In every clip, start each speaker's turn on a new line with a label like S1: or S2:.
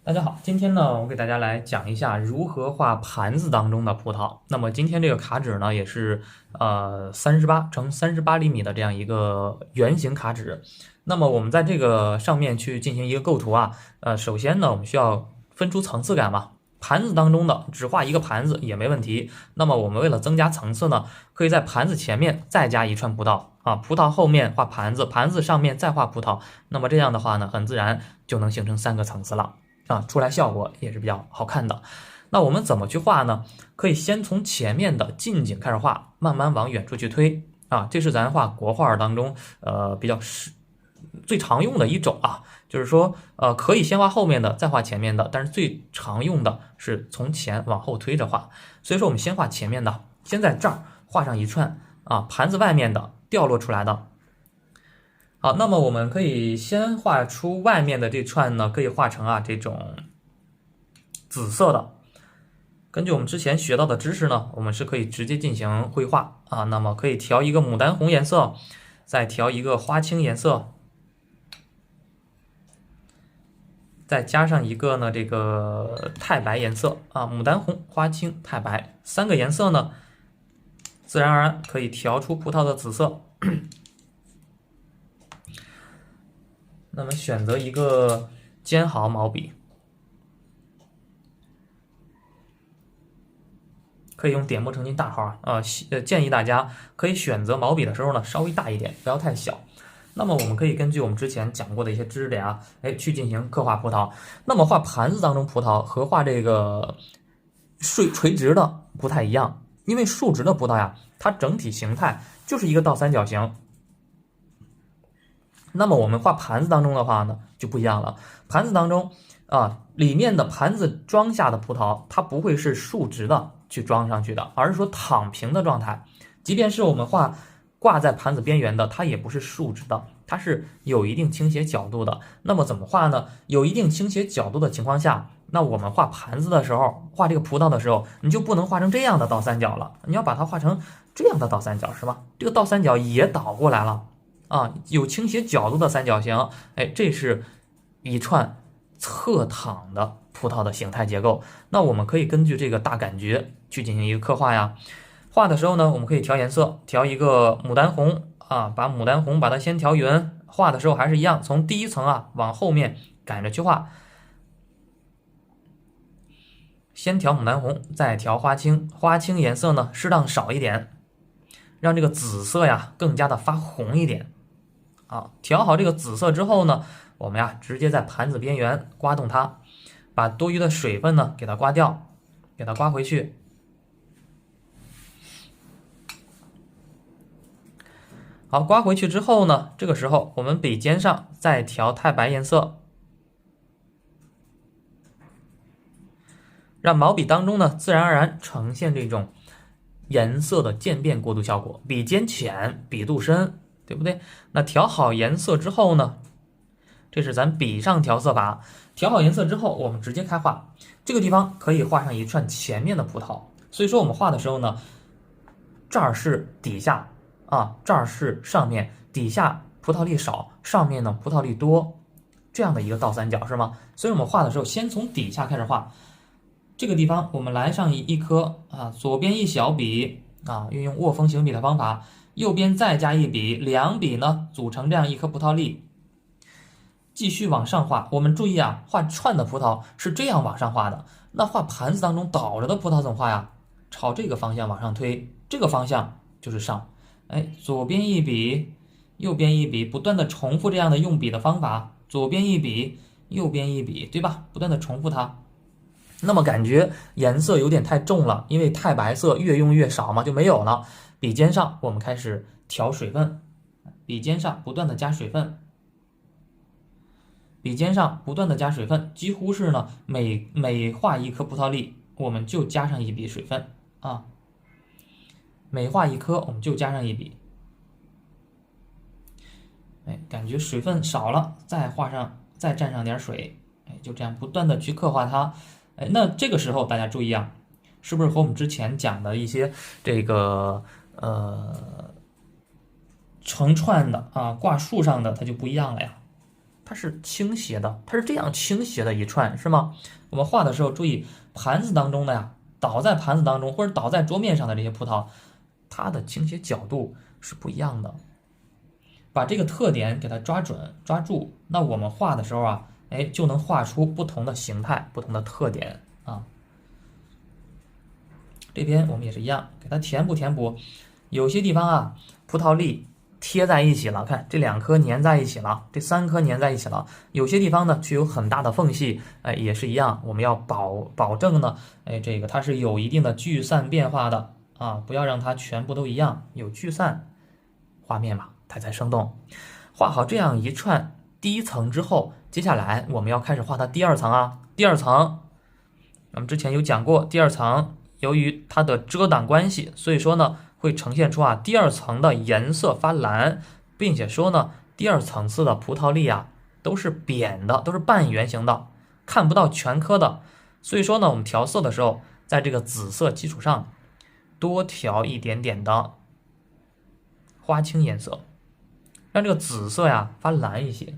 S1: 大家好，今天呢，我给大家来讲一下如何画盘子当中的葡萄。那么今天这个卡纸呢，也是38×38厘米的这样一个圆形卡纸。那么我们在这个上面去进行一个构图啊，首先呢，我们需要分出层次感嘛。盘子当中的只画一个盘子也没问题。那么我们为了增加层次呢，可以在盘子前面再加一串葡萄啊，葡萄后面画盘子，盘子上面再画葡萄。那么这样的话呢，很自然就能形成3个层次了。出来效果也是比较好看的。那我们怎么去画呢？可以先从前面的近景开始画，慢慢往远处去推啊。这是咱画国画当中比较最常用的一种啊，就是说可以先画后面的，再画前面的，但是最常用的是从前往后推着画。所以说我们先画前面的，先在这儿画上一串啊，盘子外面的掉落出来的。好，那么我们可以先画出外面的这串呢，可以画成这种紫色的。根据我们之前学到的知识呢，我们是可以直接进行绘画啊。那么可以调一个牡丹红颜色，再调一个花青颜色，再加上一个呢这个太白颜色啊，牡丹红、花青、太白3个颜色呢，自然而然可以调出葡萄的紫色。那么选择一个尖毫毛笔，可以用点墨成金大号建议大家可以选择毛笔的时候呢稍微大一点，不要太小。那么我们可以根据我们之前讲过的一些知识点去进行刻画葡萄。那么画盘子当中葡萄和画这个垂直的不太一样，因为竖直的葡萄呀，它整体形态就是一个倒三角形。那么我们画盘子当中的话呢，就不一样了。盘子当中里面的盘子装下的葡萄，它不会是竖直的去装上去的，而是说躺平的状态。即便是我们挂在盘子边缘的，它也不是竖直的，它是有一定倾斜角度的。那么怎么画呢？有一定倾斜角度的情况下，那我们画盘子的时候，画这个葡萄的时候，你就不能画成这样的倒三角了，你要把它画成这样的倒三角，是吧？这个倒三角也倒过来了。有倾斜角度的三角形，这是一串侧躺的葡萄的形态结构。那我们可以根据这个大感觉去进行一个刻画呀。画的时候呢，我们可以调颜色，调一个牡丹红把牡丹红把它先调匀。画的时候还是一样，从第一层往后面赶着去画，先调牡丹红，再调花青。花青颜色呢适当少一点，让这个紫色呀更加的发红一点。调好这个紫色之后呢，我们直接在盘子边缘刮动它，把多余的水分呢给它刮掉，给它刮回去。好，刮回去之后呢，这个时候我们笔尖上再调太白颜色，让毛笔当中呢自然而然呈现这种颜色的渐变过渡效果。笔尖浅，笔肚深，对不对？那调好颜色之后呢，这是咱笔上调色法。调好颜色之后，我们直接开画。这个地方可以画上一串前面的葡萄，所以说我们画的时候呢，这儿是底下这儿是上面，底下葡萄粒少，上面呢葡萄粒多，这样的一个倒三角是吗？所以我们画的时候先从底下开始画。这个地方我们来上一颗左边一小笔运用握风行笔的方法，右边再加一笔，两笔呢组成这样一颗葡萄粒。继续往上画，我们注意画串的葡萄是这样往上画的。那画盘子当中倒着的葡萄怎么画呀？朝这个方向往上推，这个方向就是上。左边一笔，右边一笔，不断的重复这样的用笔的方法，左边一笔，右边一笔，对吧？不断的重复它。那么感觉颜色有点太重了，因为太白色越用越少嘛，就没有了。笔尖上我们开始调水分，笔尖上不断的加水分，笔尖上不断的加水分，几乎是呢每画一颗葡萄粒，我们就加上一笔水分每画一颗我们就加上一笔。感觉水分少了，再蘸上点水，就这样不断的去刻画它。那这个时候大家注意是不是和我们之前讲的一些这个成串的挂树上的它就不一样了呀？它是倾斜的，它是这样倾斜的一串，是吗？我们画的时候注意，盘子当中的呀，倒在盘子当中或者倒在桌面上的这些葡萄，它的倾斜角度是不一样的。把这个特点给它抓准抓住，那我们画的时候啊，就能画出不同的形态、不同的特点啊。这边我们也是一样，给它填补。有些地方啊，葡萄粒贴在一起了，看这2颗粘在一起了，这3颗粘在一起了。有些地方呢，却有很大的缝隙，也是一样，我们要保证呢，这个它是有一定的聚散变化的啊，不要让它全部都一样，有聚散，画面嘛，它才生动。画好这样一串第一层之后，接下来我们要开始画它第2层啊。第2层，我们之前有讲过，第2层由于它的遮挡关系，所以说呢，会呈现出第2层的颜色发蓝，并且说呢，第2层次的葡萄粒啊都是扁的，都是半圆形的，看不到全颗的。所以说呢，我们调色的时候，在这个紫色基础上多调一点点的花青颜色，让这个紫色呀发蓝一些。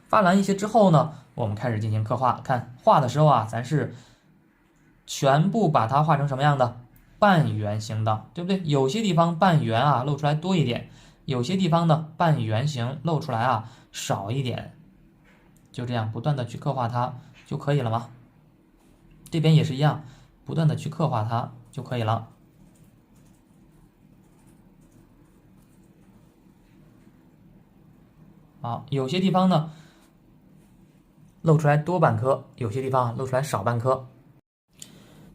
S1: 发蓝一些之后呢，我们开始进行刻画。看画的时候啊，咱是全部把它画成什么样的？半圆形的，对不对？有些地方半圆啊露出来多一点，有些地方呢半圆形露出来啊少一点，就这样不断的去刻画它就可以了吗？这边也是一样，不断的去刻画它就可以了。好，有些地方呢露出来多半颗，有些地方露出来少半颗。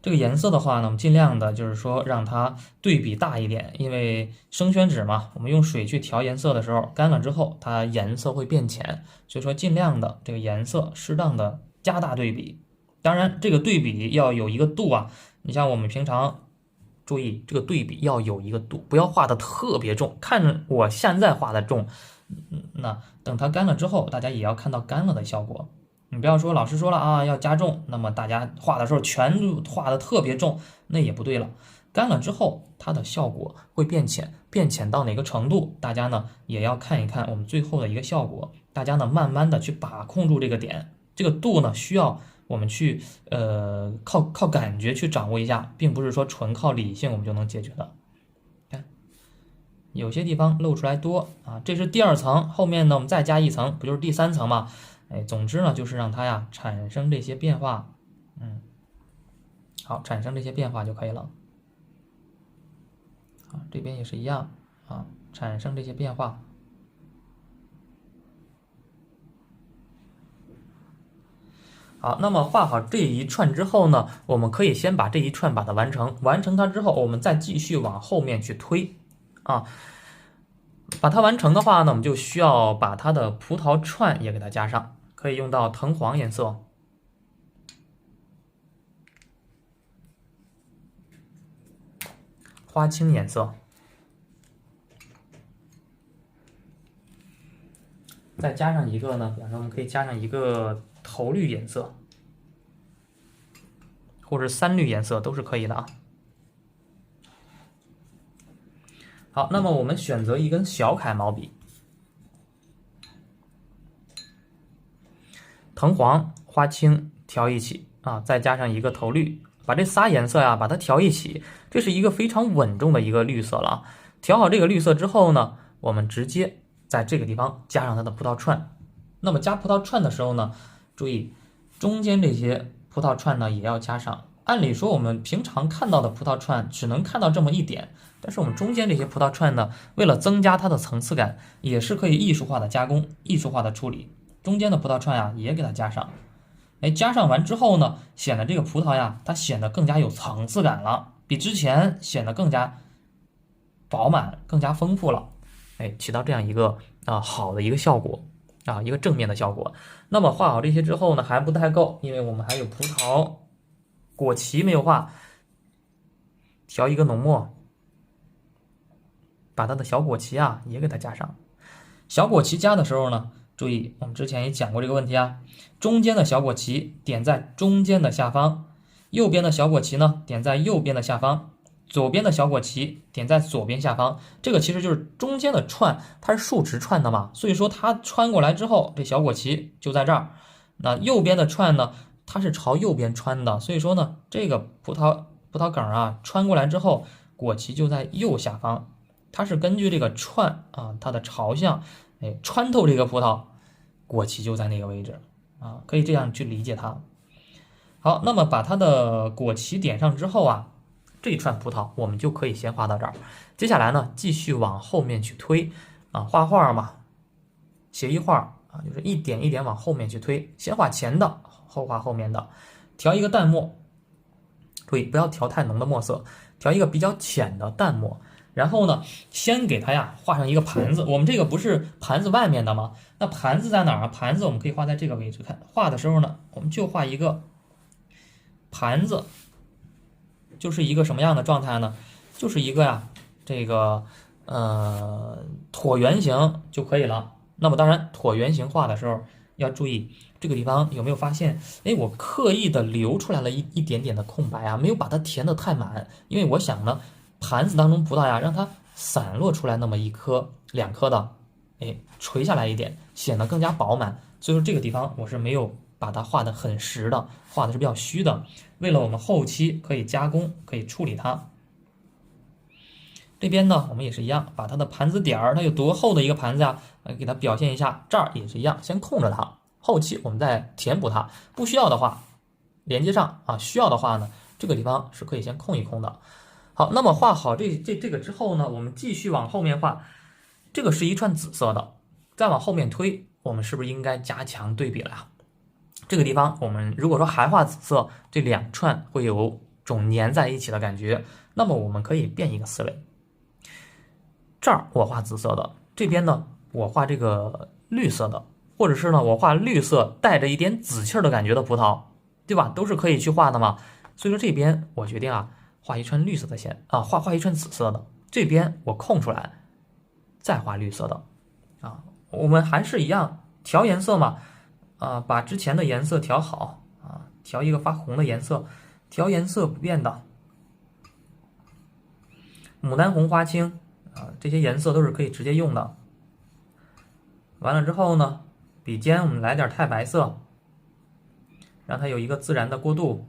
S1: 这个颜色的话呢，我们尽量的就是说让它对比大一点，因为生宣纸嘛，我们用水去调颜色的时候，干了之后它颜色会变浅，所以说尽量的这个颜色适当的加大对比。当然这个对比要有一个度啊，你像我们平常注意这个对比要有一个度，不要画的特别重，看着我现在画的重，那等它干了之后，大家也要看到干了的效果。你不要说老师说了啊要加重，那么大家画的时候全画的特别重，那也不对了。干了之后，它的效果会变浅，变浅到哪个程度，大家呢也要看一看我们最后的一个效果。大家呢慢慢的去把控住这个点，这个度呢需要我们去靠感觉去掌握一下，并不是说纯靠理性我们就能解决的。看，有些地方露出来多啊，这是第2层，后面呢我们再加1层，不就是第3层吗？总之呢，就是让它呀产生这些变化，好，产生这些变化就可以了。啊，这边也是一样啊，产生这些变化。好，那么画好这一串之后呢，我们可以先把这一串把它完成，完成它之后，我们再继续往后面去推啊。把它完成的话呢，我们就需要把它的葡萄串也给它加上。可以用到藤黄颜色，花青颜色，再加上一个呢，比方说我们可以加上一个头绿颜色，或者3绿颜色都是可以的啊。好，那么我们选择一根小楷毛笔。藤黄、花青调一起啊，再加上一个头绿，把这仨颜色呀，把它调一起，这是一个非常稳重的一个绿色了啊。调好这个绿色之后呢，我们直接在这个地方加上它的葡萄串。那么加葡萄串的时候呢，注意中间这些葡萄串呢也要加上。按理说我们平常看到的葡萄串只能看到这么一点，但是我们中间这些葡萄串呢，为了增加它的层次感，也是可以艺术化的加工、艺术化的处理。中间的葡萄串呀，也给它加上。加上完之后呢，显得这个葡萄呀，它显得更加有层次感了，比之前显得更加饱满、更加丰富了。起到这样一个好的一个效果啊，一个正面的效果。那么画好这些之后呢，还不太够，因为我们还有葡萄果脐没有画，调一个浓墨，把它的小果脐啊也给它加上。小果脐加的时候呢，注意，我们之前也讲过这个问题啊，中间的小果脐点在中间的下方，右边的小果脐呢点在右边的下方，左边的小果旗点在左边下方，这个其实就是中间的串，它是竖直串的嘛，所以说它穿过来之后，这小果旗就在这儿。那右边的串呢，它是朝右边穿的，所以说呢，这个葡萄梗啊穿过来之后，果旗就在右下方。它是根据这个串啊，它的朝向，穿透这个葡萄，果旗就在那个位置啊，可以这样去理解它。好，那么把它的果旗点上之后啊，这一串葡萄我们就可以先画到这儿。接下来呢，继续往后面去推啊，画画嘛，写意画啊，就是一点一点往后面去推，先画前的，后画后面的，调一个淡墨，注意不要调太浓的墨色，调一个比较浅的淡墨。然后呢，先给它呀画上一个盘子，我们这个不是盘子外面的吗？那盘子在哪儿啊？盘子我们可以画在这个位置。看画的时候呢，我们就画一个盘子，就是一个什么样的状态呢？就是一个呀，这个椭圆形就可以了。那么当然，椭圆形画的时候要注意这个地方有没有发现？哎，我刻意的留出来了一点点的空白啊，没有把它填得太满，因为我想呢。盘子当中葡萄呀，让它散落出来那么一颗、两颗的，垂下来一点，显得更加饱满。所以说这个地方我是没有把它画得很实的，画的是比较虚的。为了我们后期可以加工、可以处理它。这边呢，我们也是一样，把它的盘子点儿，它有多厚的一个盘子呀，给它表现一下。这儿也是一样，先空着它，后期我们再填补它。不需要的话，连接上啊；需要的话呢，这个地方是可以先空一空的。好，那么画好这个之后呢，我们继续往后面画，这个是一串紫色的，再往后面推，我们是不是应该加强对比了呀？这个地方我们如果说还画紫色，这两串会有种粘在一起的感觉，那么我们可以变一个思维，这儿我画紫色的，这边呢我画这个绿色的，或者是呢我画绿色带着一点紫气的感觉的葡萄，对吧？都是可以去画的嘛。所以说这边我决定啊。画一串绿色的线啊，画一串紫色的，这边我空出来，再画绿色的啊。我们还是一样调颜色嘛啊，把之前的颜色调好啊，调一个发红的颜色，调颜色不变的，牡丹红、花青啊，这些颜色都是可以直接用的。完了之后呢，笔尖我们来点太白色，让它有一个自然的过渡。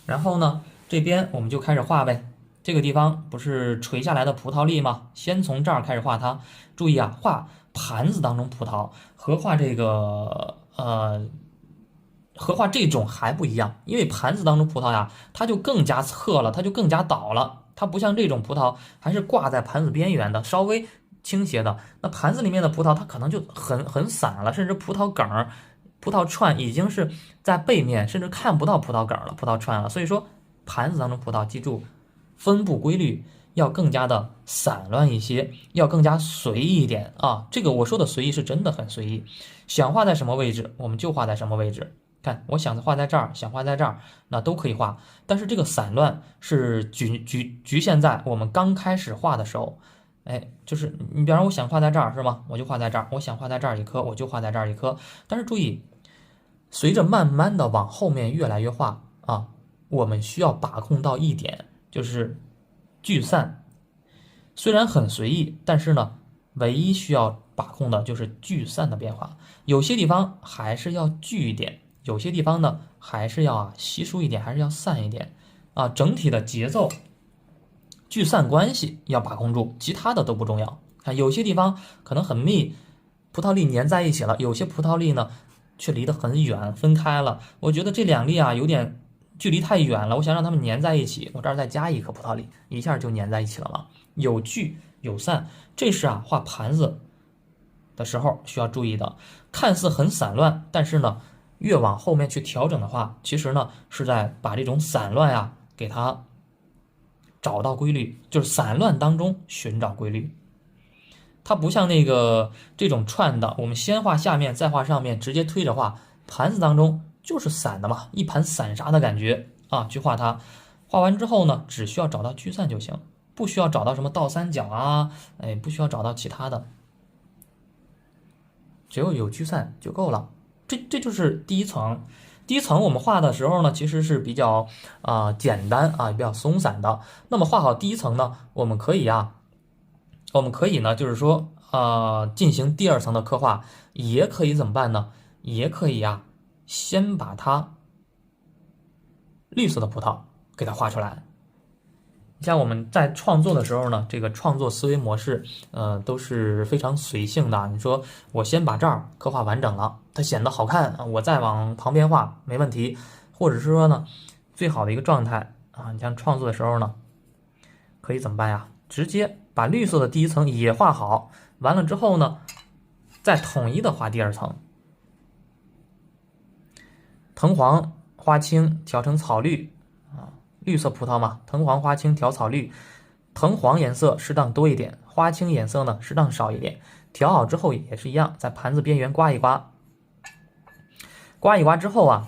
S1: 然后呢，这边我们就开始画呗。这个地方不是垂下来的葡萄粒吗？先从这儿开始画它。注意啊，画盘子当中葡萄和画这个和画这种还不一样，因为盘子当中葡萄呀，它就更加侧了，它就更加倒了。它不像这种葡萄还是挂在盘子边缘的，稍微倾斜的。那盘子里面的葡萄它可能就很散了，甚至葡萄梗儿。葡萄串已经是在背面，甚至看不到葡萄梗了、葡萄串了。所以说，盘子当中葡萄，记住分布规律要更加的散乱一些，要更加随意一点啊。这个我说的随意是真的很随意，想画在什么位置我们就画在什么位置。看，我想画在这儿，想画在这儿，那都可以画。但是这个散乱是局限在我们刚开始画的时候。就是你比方说我想画在这儿是吗？我就画在这儿。我想画在这儿一颗，我就画在这儿一颗。但是注意，随着慢慢的往后面越来越画啊，我们需要把控到一点，就是聚散。虽然很随意，但是呢，唯一需要把控的就是聚散的变化。有些地方还是要聚一点，有些地方呢还是要稀疏一点，还是要散一点啊。整体的节奏。聚散关系要把控住，其他的都不重要。看有些地方可能很密，葡萄粒粘在一起了；有些葡萄粒呢却离得很远，分开了。我觉得这两粒啊有点距离太远了，我想让它们粘在一起。我这儿再加一颗葡萄粒，一下就粘在一起了嘛。有聚有散，这是画盘子的时候需要注意的。看似很散乱，但是呢，越往后面去调整的话，其实呢是在把这种散乱给它。找到规律，就是散乱当中寻找规律。它不像那个这种串的，我们先画下面，再画上面，直接推着画。盘子当中就是散的嘛，一盘散沙的感觉啊，去画它。画完之后呢，只需要找到聚散就行，不需要找到什么倒三角啊，不需要找到其他的，只要有聚散就够了。这就是第一层。第一层我们画的时候呢，其实是比较简单啊，比较松散的。那么画好第一层呢，我们可以呢，就是说进行第二层的刻画，也可以怎么办呢？也可以先把它绿色的葡萄给它画出来。像我们在创作的时候呢，这个创作思维模式，都是非常随性的。你说我先把这儿刻画完整了，它显得好看，我再往旁边画没问题。或者是说呢，最好的一个状态你像创作的时候呢，可以怎么办呀？直接把绿色的第一层也画好，完了之后呢，再统一的画第二层。藤黄花青调成草绿。绿色葡萄嘛，藤黄花青调草绿，藤黄颜色适当多一点，花青颜色呢适当少一点。调好之后也是一样，在盘子边缘刮一刮，刮一刮之后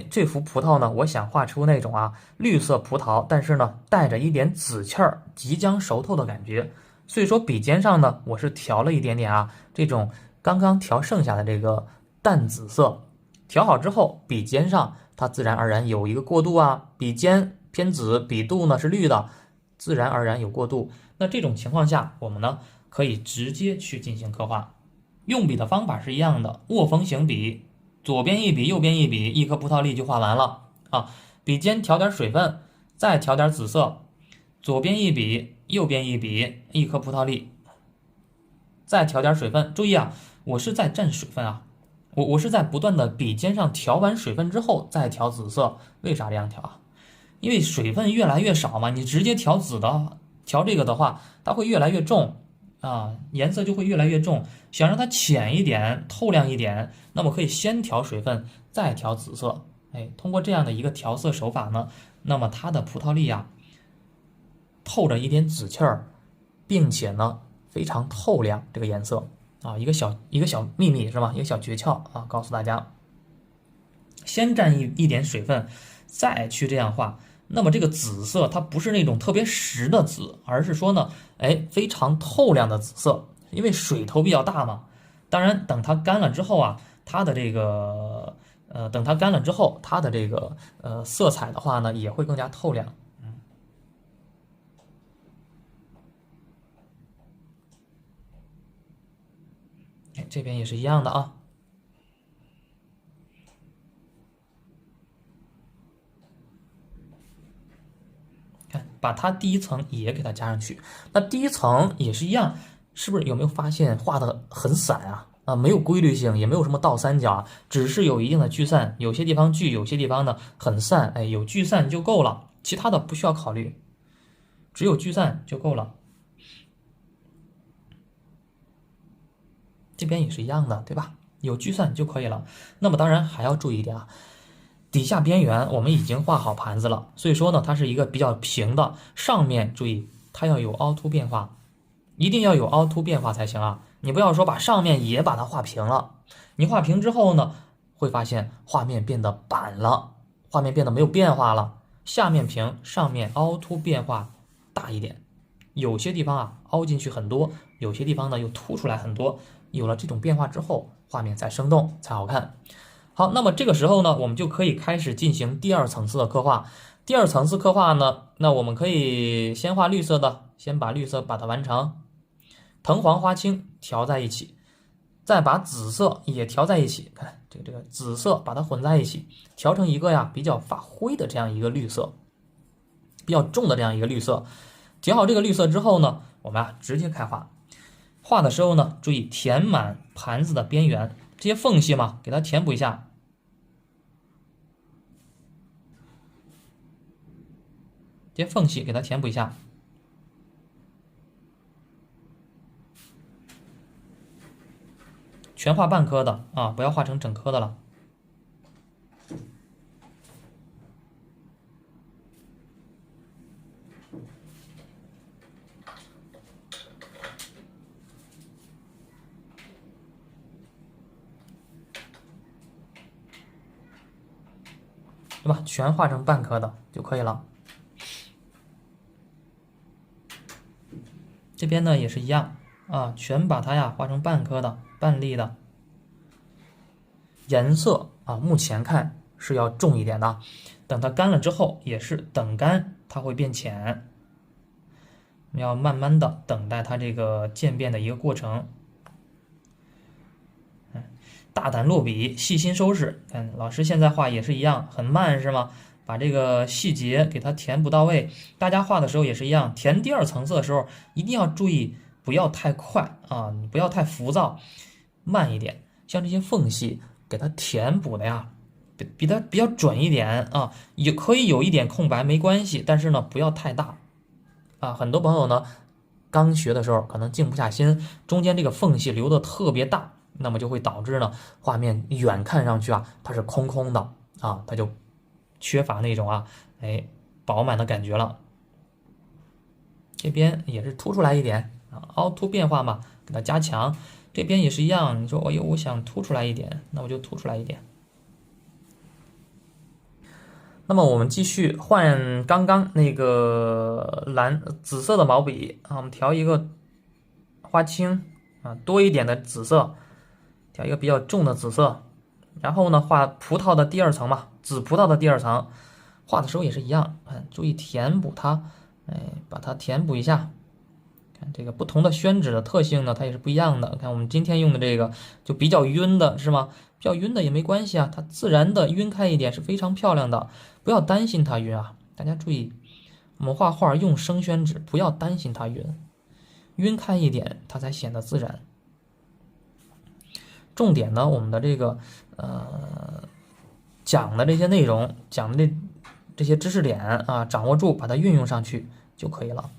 S1: 这幅葡萄呢，我想画出那种绿色葡萄，但是呢带着一点紫气儿，即将熟透的感觉。所以说笔尖上呢，我是调了一点点这种刚刚调剩下的这个淡紫色。调好之后，笔尖上它自然而然有一个过渡笔尖偏紫，笔肚呢是绿的，自然而然有过渡。那这种情况下，我们呢可以直接去进行刻画。用笔的方法是一样的，握风行笔，左边一笔，右边一笔，一颗葡萄粒就画完了笔尖调点水分，再调点紫色，左边一笔，右边一笔，一颗葡萄粒，再调点水分。注意我是在蘸水分我是在不断的笔尖上调完水分之后再调紫色。为啥这样调因为水分越来越少嘛，你直接调紫的，调这个的话，它会越来越重颜色就会越来越重。想让它浅一点，透亮一点，那么可以先调水分，再调紫色。通过这样的一个调色手法呢，那么它的葡萄粒透着一点紫气儿，并且呢非常透亮，这个颜色一个小秘密是吧？一个小诀窍告诉大家，先蘸一点水分，再去这样画。那么这个紫色它不是那种特别实的紫，而是说呢，非常透亮的紫色，因为水头比较大嘛。当然，等它干了之后它的这个等它干了之后，它的这个色彩的话呢，也会更加透亮。这边也是一样的看，把它第一层也给它加上去。那第一层也是一样，是不是有没有发现画的很散没有规律性，也没有什么倒三角只是有一定的聚散，有些地方聚，有些地方呢很散。有聚散就够了，其他的不需要考虑，只有聚散就够了。这边也是一样的，对吧？有聚散就可以了。那么当然还要注意一点底下边缘我们已经画好盘子了，所以说呢，它是一个比较平的。上面注意，它要有凹凸变化，一定要有凹凸变化才行你不要说把上面也把它画平了，你画平之后呢，会发现画面变得板了，画面变得没有变化了。下面平，上面凹凸变化大一点，有些地方凹进去很多，有些地方呢又凸出来很多。有了这种变化之后，画面才生动才好看。好，那么这个时候呢，我们就可以开始进行第二层次的刻画。第二层次刻画呢，那我们可以先画绿色的，先把绿色把它完成，藤黄花青调在一起，再把紫色也调在一起。看这个紫色把它混在一起，调成一个比较发灰的这样一个绿色，比较重的这样一个绿色。调好这个绿色之后呢，我们直接开画。画的时候呢，注意填满盘子的边缘，这些缝隙嘛，给它填补一下。这些缝隙给它填补一下。全画半颗的不要画成整颗的了。对吧？全画成半颗的就可以了。这边呢也是一样全把它画成半颗的、半粒的。颜色目前看是要重一点的，等它干了之后也是等干，它会变浅。要慢慢的等待它这个渐变的一个过程。大胆落笔，细心收拾。看老师现在画也是一样，很慢是吗？把这个细节给它填补到位。大家画的时候也是一样，填第二层次的时候一定要注意，不要太快啊，你不要太浮躁，慢一点。像这些缝隙给它填补的呀，比它比较准一点啊，也可以有一点空白没关系，但是呢不要太大啊。很多朋友呢刚学的时候可能静不下心，中间这个缝隙留的特别大。那么就会导致呢，画面远看上去啊，它是空空的啊，它就缺乏那种饱满的感觉了。这边也是凸出来一点啊，凹凸变化嘛，给它加强。这边也是一样，你说哎呦，我想凸出来一点，那我就凸出来一点。那么我们继续换刚刚那个紫色的毛笔啊，我们调一个花青啊，多一点的紫色。调一个比较重的紫色，然后呢画葡萄的第二层嘛，紫葡萄的第二层，画的时候也是一样，注意填补它，把它填补一下。看这个不同的宣纸的特性呢，它也是不一样的。看我们今天用的这个就比较晕的是吗？比较晕的也没关系啊，它自然的晕开一点是非常漂亮的，不要担心它晕啊。大家注意，我们画画用生宣纸，不要担心它晕，晕开一点它才显得自然。重点呢，我们的这个讲的这些内容，讲的这些知识点啊，掌握住，把它运用上去就可以了。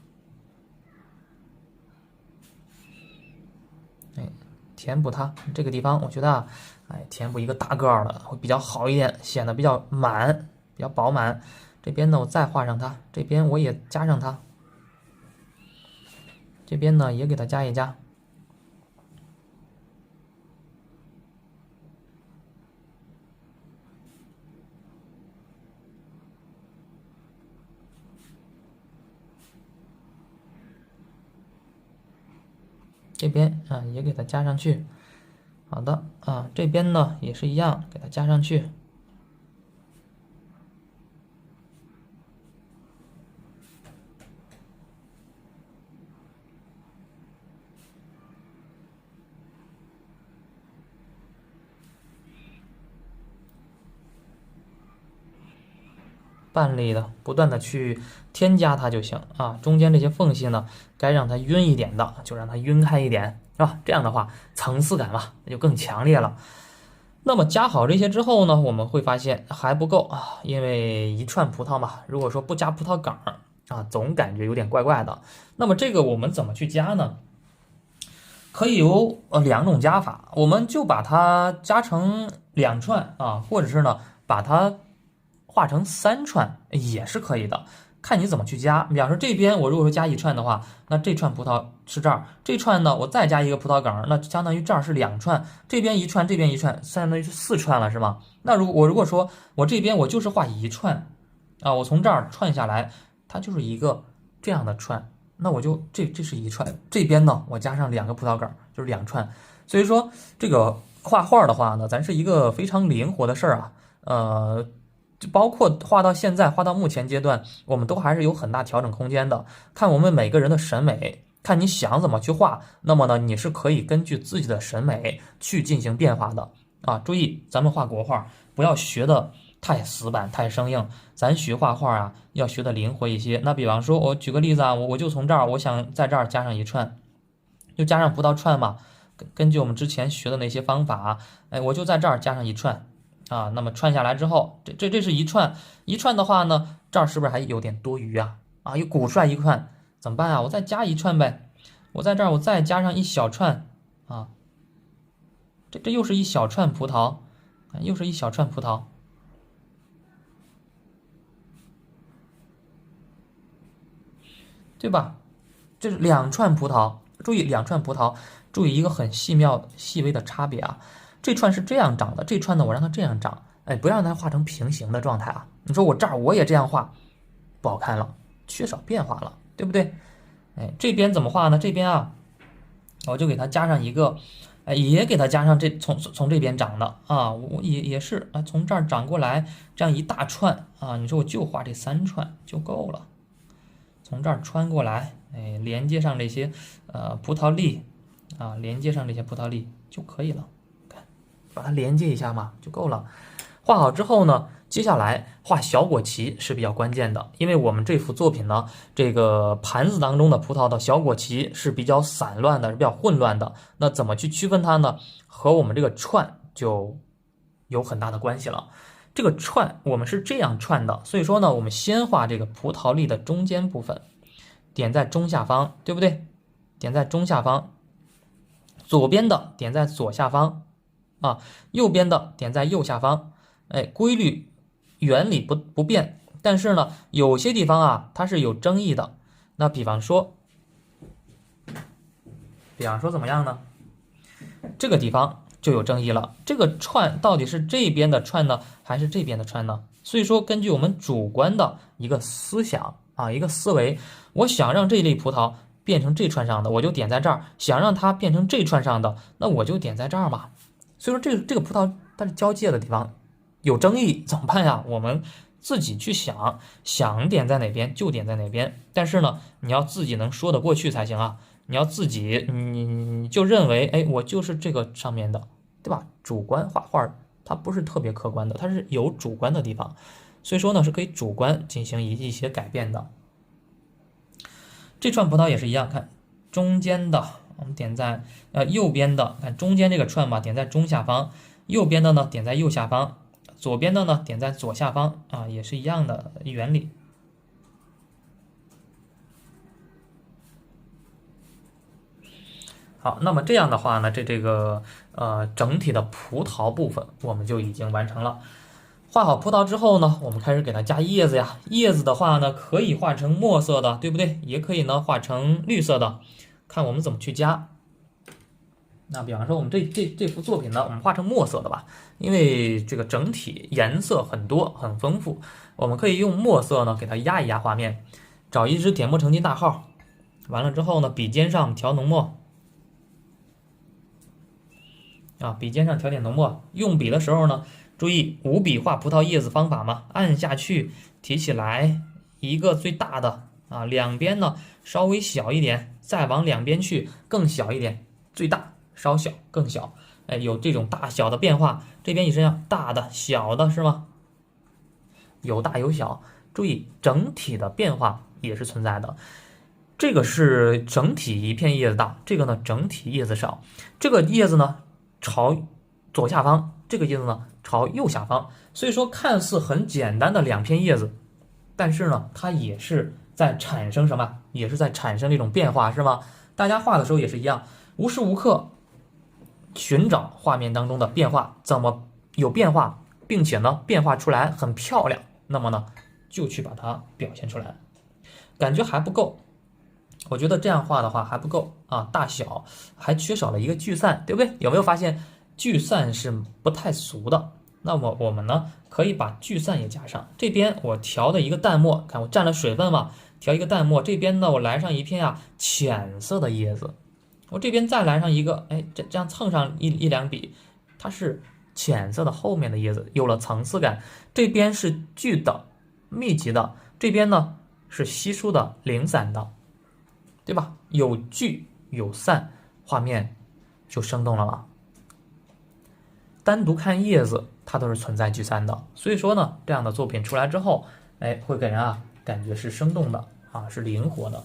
S1: 填补它这个地方，我觉得啊，填补一个大个儿的会比较好一点，显得比较满，比较饱满。这边呢，我再画上它，这边我也加上它，这边呢也给它加一加。这边啊也给它加上去，好的啊，这边呢也是一样，给它加上去。半粒的，不断的去添加它就行啊。中间这些缝隙呢，该让它晕一点的，就让它晕开一点，是吧？这样的话，层次感嘛，就更强烈了。那么加好这些之后呢，我们会发现还不够啊，因为一串葡萄嘛，如果说不加葡萄梗啊，总感觉有点怪怪的。那么这个我们怎么去加呢？可以有两种加法，我们就把它加成2串啊，或者是呢把它画成3串也是可以的，看你怎么去加。比方说这边我如果说加1串的话，那这串葡萄是这儿，这串呢我再加一个葡萄梗，那相当于这儿是2串，这边1串，这边1串，相当于是4串了，是吗？那如果说我这边我就是画1串啊，我从这儿串下来，它就是一个这样的串。那我就这是1串，这边呢我加上2个葡萄梗，就是2串。所以说这个画画的话呢，咱是一个非常灵活的事儿啊。就包括画到现在，画到目前阶段，我们都还是有很大调整空间的。看我们每个人的审美，看你想怎么去画，那么呢，你是可以根据自己的审美去进行变化的啊。注意，咱们画国画不要学的太死板、太生硬，咱学画画啊，要学的灵活一些。那比方说，我举个例子啊，我就从这儿，我想在这儿加上1串，就加上葡萄串嘛。根据我们之前学的那些方法，我就在这儿加上1串啊。那么串下来之后，这是1串，1串的话呢，这儿是不是还有点多余啊？啊，又鼓出来1串，怎么办啊？我再加1串呗。我在这儿我再加上1小串啊，这又是1小串葡萄，又是1小串葡萄。对吧？这是2串葡萄，注意2串葡萄，注意一个很细妙、细微的差别啊。这串是这样长的，这串呢我让它这样长，不要让它画成平行的状态啊。你说我这儿我也这样画，不好看了，缺少变化了，对不对？这边怎么画呢？这边啊，我就给它加上一个哎，也给它加上从这边长的啊，我也是啊，从这儿长过来，这样一大串啊，你说我就画这3串就够了，从这儿穿过来，哎，连接上这些葡萄粒啊，连接上这些葡萄粒就可以了，看，把它连接一下嘛，就够了。画好之后呢，接下来画小果脐是比较关键的，因为我们这幅作品呢，这个盘子当中的葡萄的小果脐是比较散乱的，是比较混乱的。那怎么去区分它呢？和我们这个串就有很大的关系了。这个串我们是这样串的，所以说呢，我们先画这个葡萄粒的中间部分，点在中下方，对不对？点在中下方，左边的点在左下方，啊，右边的点在右下方。哎，规律原理不变，但是呢，有些地方啊，它是有争议的。那比方说怎么样呢？这个地方就有争议了。这个串到底是这边的串呢，还是这边的串呢？所以说，根据我们主观的一个思想啊，一个思维，我想让这粒葡萄变成这串上的，我就点在这儿；想让它变成这串上的，那我就点在这儿嘛。所以说，这个葡萄它是交界的地方。有争议怎么办呀？我们自己去想，想点在哪边就点在哪边。但是呢，你要自己能说得过去才行啊！你要自己，你就认为，哎，我就是这个上面的，对吧？主观画画它不是特别客观的，它是有主观的地方，所以说呢是可以主观进行一些改变的。这串葡萄也是一样，看中间的，我们点在右边的，看中间这个串吧，点在中下方；右边的呢点在右下方。左边的呢点在左下方啊，也是一样的原理。好，那么这样的话呢，这个整体的葡萄部分我们就已经完成了。画好葡萄之后呢，我们开始给它加叶子呀。叶子的话呢，可以画成墨色的，对不对？也可以呢画成绿色的，看我们怎么去加。那比方说我们这幅作品呢，我们画成墨色的吧，因为这个整体颜色很多很丰富，我们可以用墨色呢给它压一压画面，找一支点墨成金大号，完了之后呢，笔尖上调浓墨，啊，笔尖上调点浓墨，用笔的时候呢，注意五笔画葡萄叶子方法嘛，按下去提起来一个最大的啊，两边呢稍微小一点，再往两边去更小一点，最大。稍小更小，哎，有这种大小的变化。这边也是一样，大的、小的，是吗？有大有小，注意整体的变化也是存在的。这个是整体一片叶子大，这个呢整体叶子少。这个叶子呢朝左下方，这个叶子呢朝右下方。所以说看似很简单的两片叶子，但是呢它也是在产生什么？也是在产生这种变化，是吗？大家画的时候也是一样，无时无刻寻找画面当中的变化，怎么有变化，并且呢变化出来很漂亮，那么呢就去把它表现出来。感觉还不够，我觉得这样画的话还不够啊，大小还缺少了一个聚散，对不对？有没有发现聚散是不太俗的？那么我们呢可以把聚散也加上。这边我调的一个淡墨，看我占了水分嘛，调一个淡墨。这边呢我来上一片啊浅色的叶子。我这边再来上一个，哎，这样蹭上一两笔，它是浅色的后面的叶子，有了层次感。这边是聚的、密集的，这边呢是稀疏的、零散的，对吧？有聚有散，画面就生动了嘛。单独看叶子，它都是存在聚散的，所以说呢，这样的作品出来之后，哎，会给人啊感觉是生动的啊，是灵活的。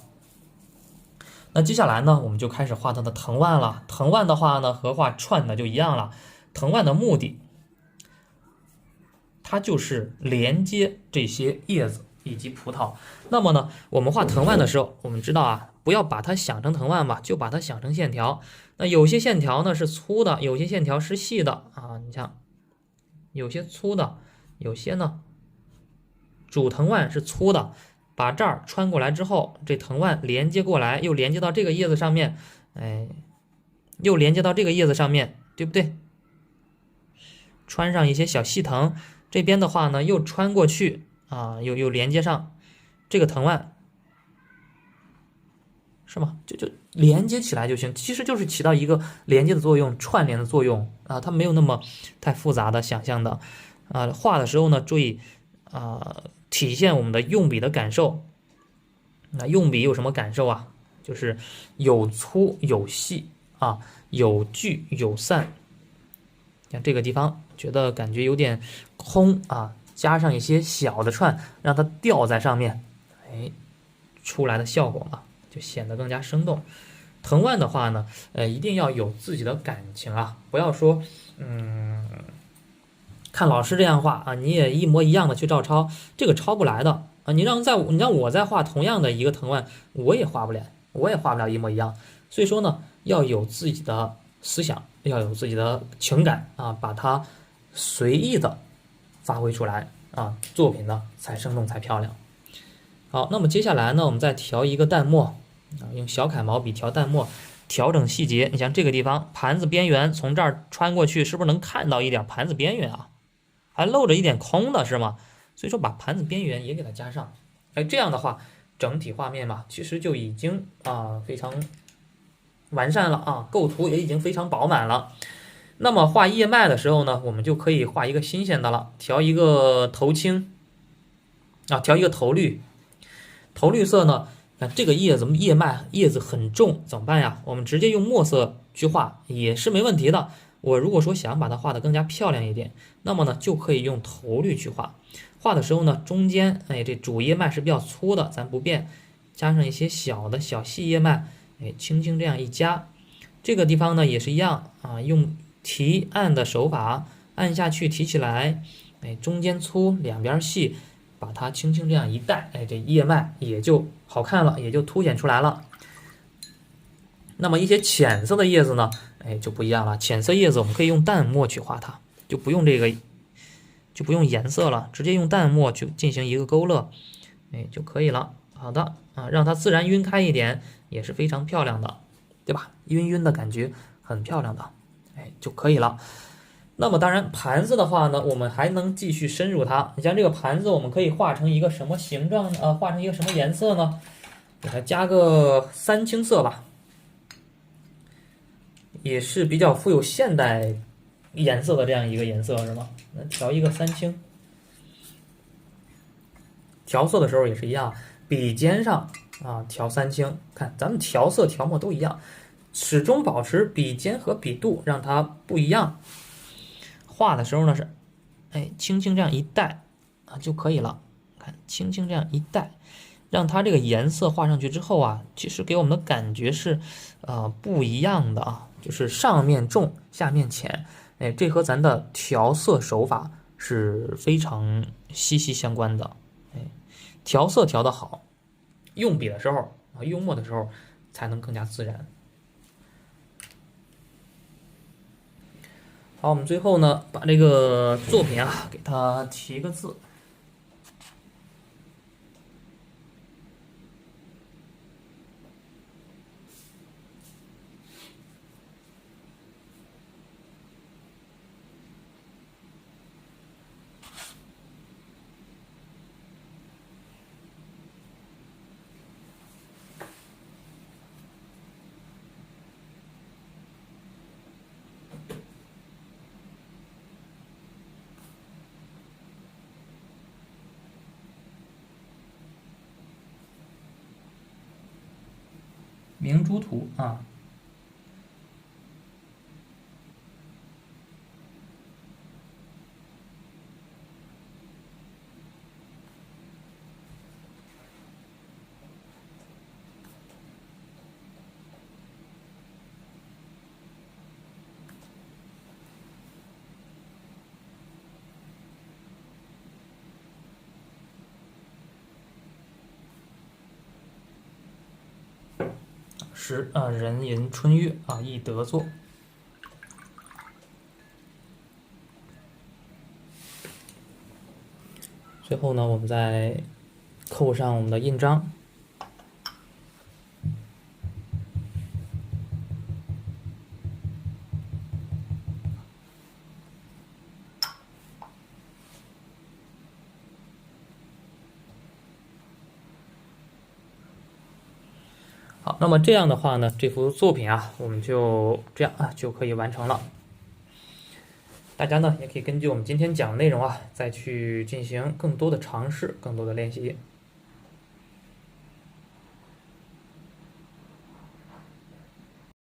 S1: 那接下来呢，我们就开始画它的藤蔓了。藤蔓的话呢，和画串的就一样了。藤蔓的目的，它就是连接这些叶子以及葡萄。那么呢，我们画藤蔓的时候，我们知道啊，不要把它想成藤蔓吧，就把它想成线条。那有些线条呢是粗的，有些线条是细的啊。你像，有些粗的，有些呢，主藤蔓是粗的。把这儿穿过来之后，这藤蔓连接过来，又连接到这个叶子上面，哎，又连接到这个叶子上面，对不对？穿上一些小细藤，这边的话呢，又穿过去啊，又连接上这个藤蔓，是吗？就连接起来就行，其实就是起到一个连接的作用、串联的作用啊，它没有那么太复杂的想象的啊。画的时候呢，注意啊，体现我们的用笔的感受。那用笔有什么感受啊？就是有粗有细啊，有聚有散。像这个地方觉得感觉有点空啊，加上一些小的串，让它吊在上面，哎，出来的效果嘛，就显得更加生动。藤蔓的话呢，一定要有自己的感情啊，不要说，看老师这样画啊，你也一模一样的去照抄，这个抄不来的啊。你让我再画同样的一个藤蔓，我也画不了，我也画不了一模一样。所以说呢，要有自己的思想，要有自己的情感啊，把它随意的发挥出来啊，作品呢才生动才漂亮。好，那么接下来呢，我们再调一个淡墨啊，用小楷毛笔调淡墨，调整细节。你像这个地方盘子边缘从这儿穿过去，是不是能看到一点盘子边缘啊？还露着一点空的是吗？所以说把盘子边缘也给它加上，哎，这样的话，整体画面嘛，其实就已经非常完善了啊，构图也已经非常饱满了。那么画叶脉的时候呢，我们就可以画一个新鲜的了，调一个头青啊，调一个头绿。头绿色呢，看这个叶脉叶子很重，怎么办呀？我们直接用墨色去画也是没问题的。我如果说想把它画得更加漂亮一点，那么呢就可以用头绿去画。画的时候呢，中间这主叶脉是比较粗的，咱不变，加上一些小细叶脉，轻轻这样一夹。这个地方呢也是一样啊，用提按的手法按下去提起来，中间粗两边细，把它轻轻这样一带，这叶脉也就好看了，也就凸显出来了。那么一些浅色的叶子呢，就不一样了。浅色叶子我们可以用淡墨去画它，就不用颜色了，直接用淡墨去进行一个勾勒，就可以了。好的啊，让它自然晕开一点，也是非常漂亮的，对吧？晕晕的感觉很漂亮的，就可以了。那么当然，盘子的话呢，我们还能继续深入它。你像这个盘子，我们可以画成一个什么形状呢？画成一个什么颜色呢？给它加个三青色吧。也是比较富有现代颜色的这样一个颜色，是吗？那调一个三青，调色的时候也是一样，笔尖上调三青，看咱们调色调墨都一样，始终保持笔尖和笔肚让它不一样。画的时候呢是，轻轻这样一带就可以了。看，轻轻这样一带，让它这个颜色画上去之后啊，其实给我们的感觉是不一样的啊。就是上面重，下面浅，这和咱的调色手法是非常息息相关的。调色调得好，用笔的时候用墨的时候才能更加自然。好，我们最后呢，把这个作品给它提个字。明珠图啊，人吟春月亦得作。最后呢，我们再扣上我们的印章。好，那么这样的话呢，这幅作品啊，我们就这样啊就可以完成了。大家呢也可以根据我们今天讲的内容啊，再去进行更多的尝试，更多的练习。